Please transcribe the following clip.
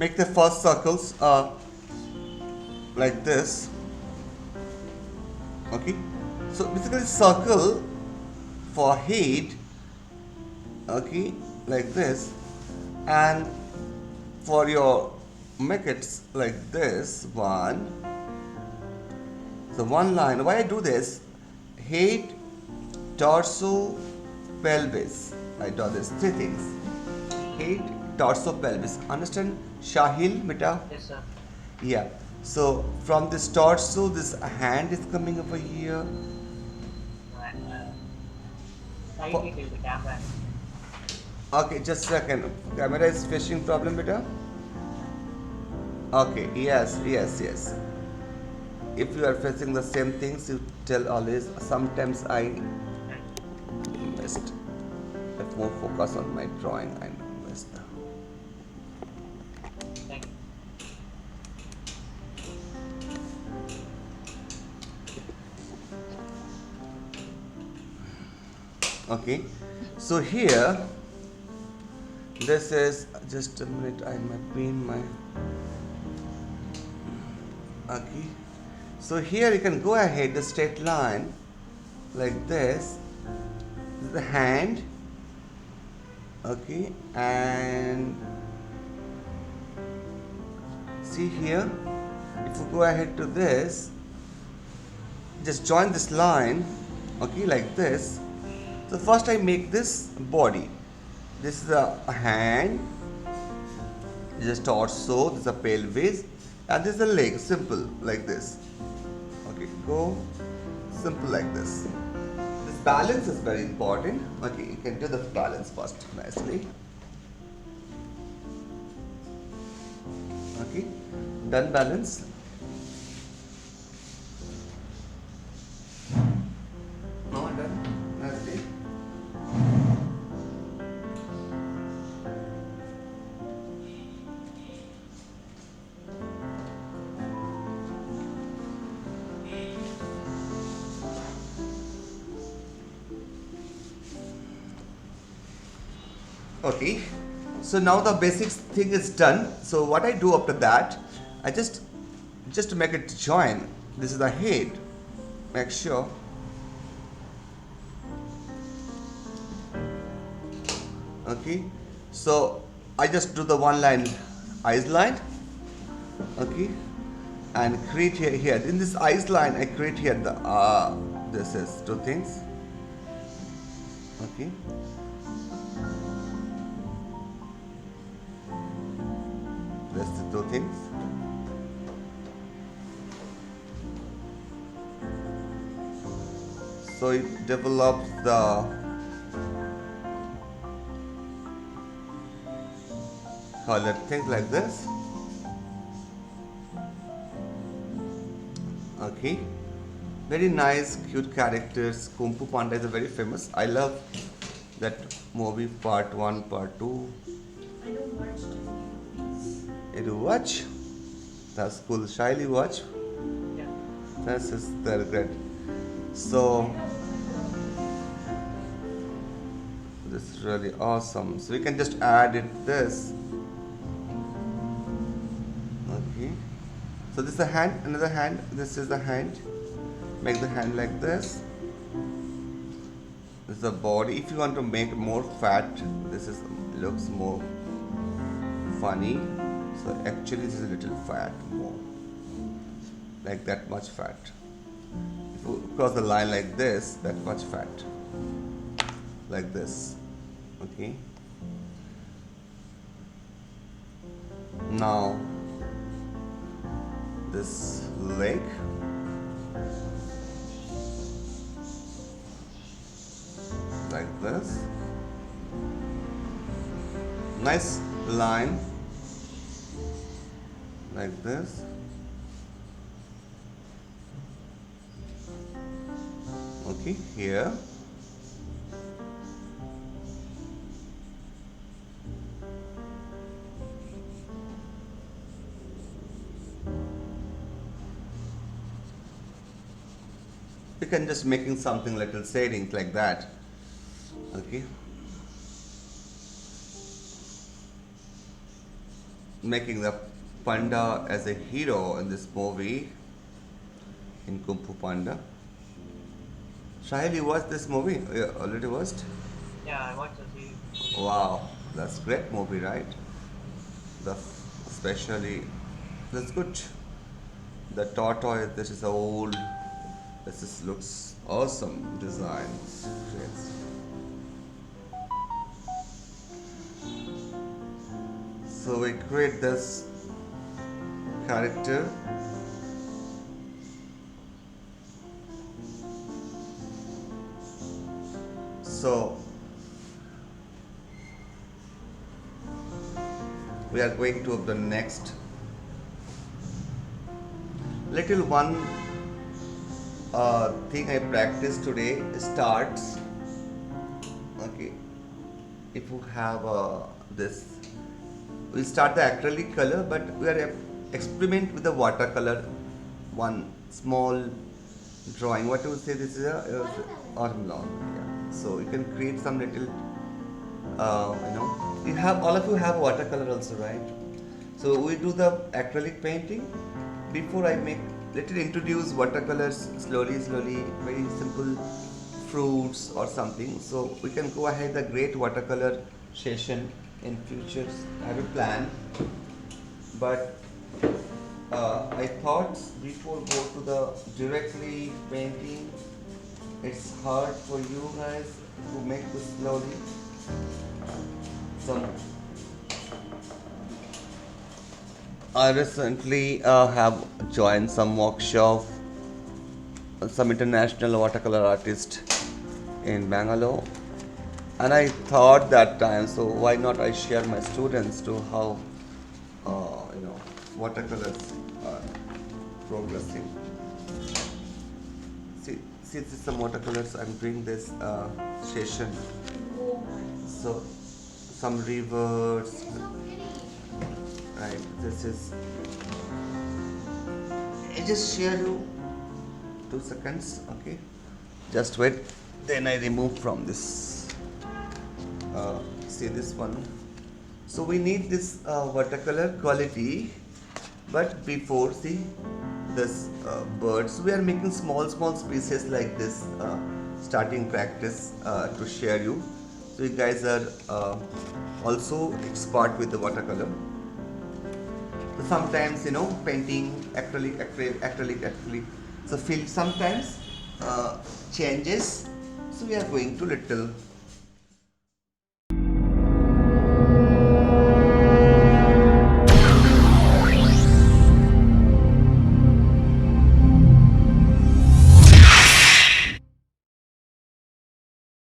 make the first circles like this. Okay, so basically circle for heat, okay, like this, and for your make it like this one. So one line. Why I do this? Head, torso, pelvis. I do this three things. Head, torso, pelvis. Understand, Shahil, beta? Yes, sir. Yeah. So from this torso, this hand is coming over here. And slightly Po- till the camera. Okay, just a second. Camera is facing problem, beta. Okay. Yes. Yes. Yes. If you are facing the same things, you tell always. Sometimes I missed. Have more focus on my drawing. I missed. Thank you. Okay. So here, this is just a minute. I might pin my. Okay. So here you can go ahead the straight line like this. This is the hand. Okay, and see here, if you go ahead to this, just join this line, okay, like this. So first I make this body. This is a hand, this is torso, this is a pelvis, and this is a leg, simple like this. Okay, go simple like this. This balance is very important. Okay, you can do the balance first nicely. Okay, done balance. No, done. Nicely. Okay, so now the basics thing is done. So what I do after that, I just to make it join. This is the head. Make sure. Okay, so I just do the one line, eyes line. Okay, and create here. In this eyes line, I create here the this is two things. Okay. That's the two things. So it develops the colored things like this. Okay. Very nice, cute characters. Kung Fu Panda is a very famous. I love that movie part 1, part 2. I don't watch movies. You do watch? That's cool. Shyly watch. Yeah. This is very great. So this is really awesome. So we can just add it this. Okay. So this is the hand, another hand. This is the hand. Make the hand like this. This is the body. If you want to make more fat, this is looks more funny. So actually this is a little fat more. Like that much fat. If you cross the line like this, that much fat. Like this. Okay. Now this leg. Like this. Nice line. Like this. Okay, here. You can just making something little shading like that. Okay. making the panda as a hero in this movie in Kung Fu Panda. Shahil, you watched this movie? You already watched? Yeah, I watched the series. Wow, that's great movie, right? The especially that's good. The tortoise. This is old. This is, looks awesome designs. Yes. So we create this character. So we are going to the next little one thing I practiced today starts. Okay, if you have this, we start the acrylic color, but we are experiment with the watercolor. One small drawing. What do you say? This is a watermelon. Yeah. So you can create some little. You have all of you have watercolor also, right? So we do the acrylic painting. Before I make, let it introduce watercolors slowly, very simple fruits or something. So we can go ahead the great watercolor session in future. I have a plan, but I thought before go to the directly painting, it's hard for you guys to make this slowly. Some I recently have joined some workshop, some international watercolor artist in Bangalore, and I thought that time, so why not I share my students to how watercolors are progressing. See, this is some watercolors. I'm doing this session. Oh my. So some rivers, It's so pretty. right? This is. I just share you 2 seconds, okay? Just wait. Then I remove from this. See this one. So we need this watercolor quality, but before see this birds, we are making small pieces like this. Starting practice to share you. So you guys are also expert with the watercolor. So sometimes painting acrylic. So feel sometimes changes. So we are going to little